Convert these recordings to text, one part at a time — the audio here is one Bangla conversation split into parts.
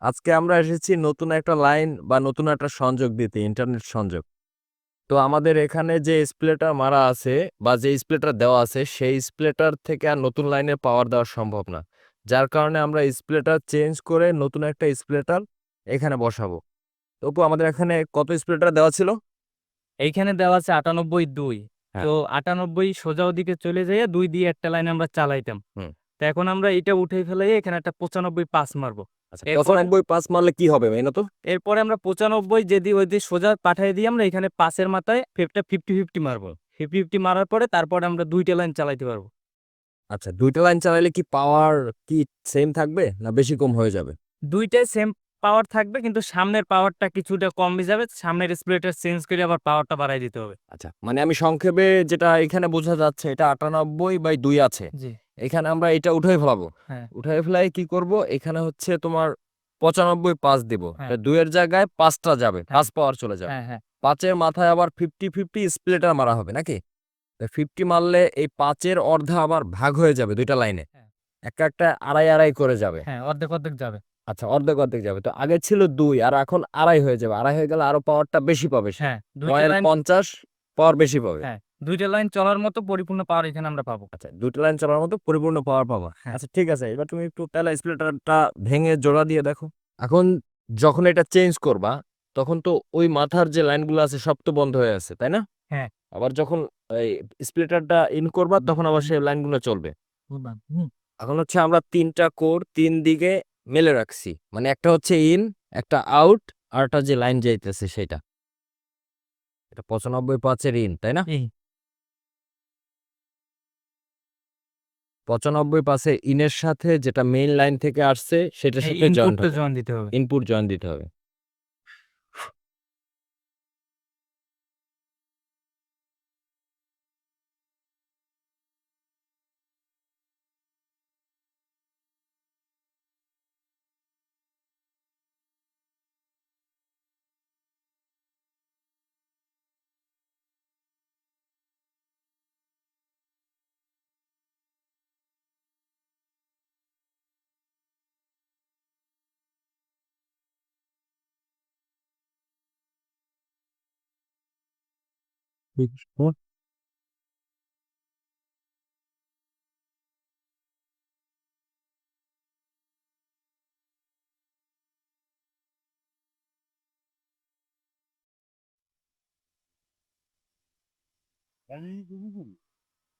আজকে আমরা এসেছি নতুন একটা লাইন বা নতুন একটা সংযোগ দিতে, ইন্টারনেট সংযোগ। তো আমাদের এখানে যে স্প্লিটার মারা আছে বা যে স্প্লিটার দেওয়া আছে, সেই স্প্লিটার থেকে আর নতুন লাইনের পাওয়ার দেওয়া সম্ভব না। যার কারণে আমরা স্প্লিটার চেঞ্জ করে নতুন একটা স্প্লিটার এখানে বসাবো। তো অপু, আমাদের এখানে কত স্প্লিটার দেওয়া ছিল? এইখানে দেওয়া আছে 98-2। হ্যাঁ। তো 98 সোজা ওদিকে চলে যাইয়া 2 দিয়ে একটা লাইন আমরা চালাইতাম। হুম। তো এখন আমরা এটা উঠে ফেলাই এখানে একটা 95-5 মারবো। আচ্ছা, এরপরে 95 5 মারলে কি হবে মেইনত? এরপরে আমরা 95 যদি ওই দিয়ে সোজা পাঠিয়ে দিই, আমরা এখানে 5-এর মাথায় 50-50 মারবো। 50-50 মারার পরে তারপরে আমরা 2টা লাইন চালাইতে পারবো। আচ্ছা, 2টা লাইন চালাইলে কি পাওয়ার কি সেম থাকবে না বেশি কম হয়ে যাবে? দুইটাই সেম পাওয়ার থাকবে, কিন্তু সামনের পাওয়ারটা কিছুটা কমে যাবে। সামনের স্প্লিটার চেঞ্জ করে আবার পাওয়ারটা বাড়াই দিতে হবে। আচ্ছা, মানে আমি সংক্ষেপে যেটা এখানে বোঝা যাচ্ছে, এটা 98/2 আছে। জি। এখানে আমরা এটা উঠাই ফেলাবো। হ্যাঁ। উঠাই ফেলাই কি করব, এখানে হচ্ছে তোমার 95/5 দিব। হ্যাঁ। 2 এর জায়গায় 5টা যাবে, হ্যাঁ। 5 পাওয়ার চলে যাবে। হ্যাঁ। হ্যাঁ। 5 এর মাথায় আবার 50-50 স্প্লিটার মারা হবে নাকি? 50 মারলে এই 5 এর অর্ধা আবার ভাগ হয়ে যাবে 2টা লাইনে। হ্যাঁ। একটা আড়াই আড়াই করে যাবে। হ্যাঁ, অর্ধেক অর্ধেক যাবে। আচ্ছা, অর্ধেক অর্ধেক যাবে। তো আগে ছিল 2 আর এখন আড়াই হয়ে যাবে। আড়াই হয়ে গেলে আরো পাওয়ারটা বেশি পাবে সে। হ্যাঁ, দুইটা লাইন। 9.50 পাওয়ার বেশি পাবে। হ্যাঁ, 2টা লাইন চলার মতো পরিপূর্ণ পাওয়ার এখানে আমরা পাবো। আচ্ছা, 2টা লাইন চালানোর মতো পরিপূর্ণ পাওয়ার পাবা। হ্যাঁ। আচ্ছা, ঠিক আছে। এবার তুমি একটু তাহলে স্প্লিটারটা ভেঙে জোড়া দিয়ে দেখো। এখন যখন এটা চেঞ্জ করবা, তখন তো ওই মাথার যে লাইনগুলো আছে সব তো বন্ধ হয়ে আছে, তাই না? হ্যাঁ। আবার যখন এই স্প্লিটারটা ইন করবা তখন আবার সেই লাইনগুলো চলবে। হুম। এখন হচ্ছে আমরা 3টা কোর 3 দিকে মেলে রাখছি। মানে একটা হচ্ছে ইন, একটা আউট, আর একটা যে লাইন যাইতেছে সেটা। এটা 95/5 এর ইন, তাই না? এই 95/5 এর ইনের সাথে যেটা মেইন লাইন থেকে আসছে সেটার এই সাথে জয়েন্ট ইনপুটটা হবে। জয়েন দিতে হবে। ইনপুট জয়েন দিতে হবে।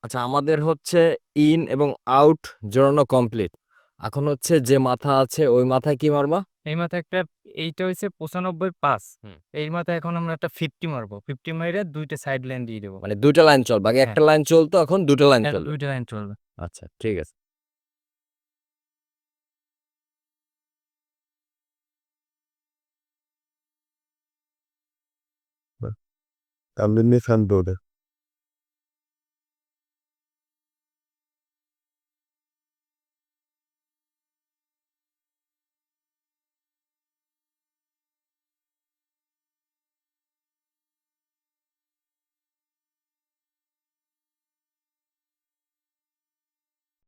আচ্ছা, আমাদের হচ্ছে ইন এবং আউট জোড়ানো কমপ্লিট। এখন হচ্ছে যে মাথা আছে ওই মাথায় কি মারবা? এই মাথায় একটা, এইটা হচ্ছে 95-5। হুম। এই মাথায় এখন আমরা একটা 50 মারবো। 50 মাইরে 2টা সাইড লাইন দিয়ে দেবো। মানে 2টা লাইন চলবে। আগে হ্যাঁ, একটা লাইন চলতো, এখন 2টা লাইন চলবে। 2টা লাইন চলবে। আচ্ছা, ঠিক আছে। También me fan